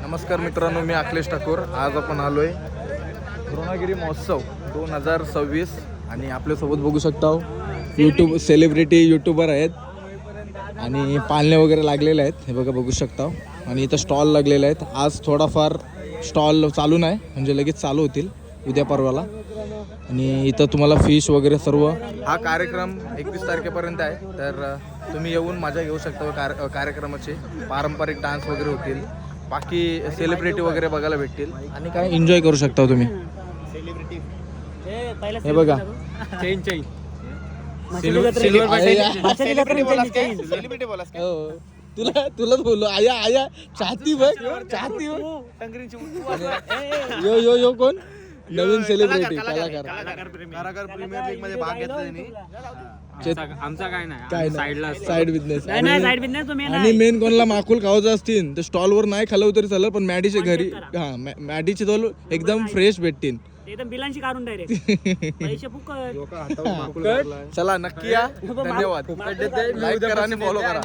नमस्कार मित्रांनो, मी अखिलेश ठाकूर. आज आपण आलोय द्रोणागिरी महोत्सव 2026 आणि आपल्यासोबत बघू शकता यूट्यूब सेलिब्रिटी यूट्यूबर आहेत आणि पाळणे वगैरे लागलेले आहेत. हे बघू शकता. आणि इथं स्टॉल लागलेले आहेत. आज थोडाफार स्टॉल चालू नाही, म्हणजे लगेच चालू होतील उद्या परवाला. आणि इथं तुम्हाला फिश वगैरे सर्व. हा कार्यक्रम 31 तारखेपर्यंत आहे, तर तुम्ही येऊन मजा घेऊ शकता. कार्यक्रमाचे पारंपरिक डान्स वगैरे होतील, बाकी सेलिब्रिटी वगैरे बघायला भेटतील आणि काय एन्जॉय करू शकता तुम्ही. हे बघा तुलाच बोललो. आया आया चाहती बघ, चाहती यो यो यो कोण नवीन सेलिब्रिटी कलाकार प्रीमियर लीग मध्ये भाग घेतला त्यांनी. आमचा काय नाही, साइड बिझनेस. आणि मेन कोणाला माकुल खावायचं असतील तर स्टॉलवर नाही खाल्लं तरी चालेल, पण मॅडीच्या घरी मॅडीचे दोल एकदम फ्रेश भेटतील. एकदम बिलांची काढून डायरेक्ट पैसे फुकट. चला नक्की या. धन्यवाद. लाईक करा आणि फॉलो करा.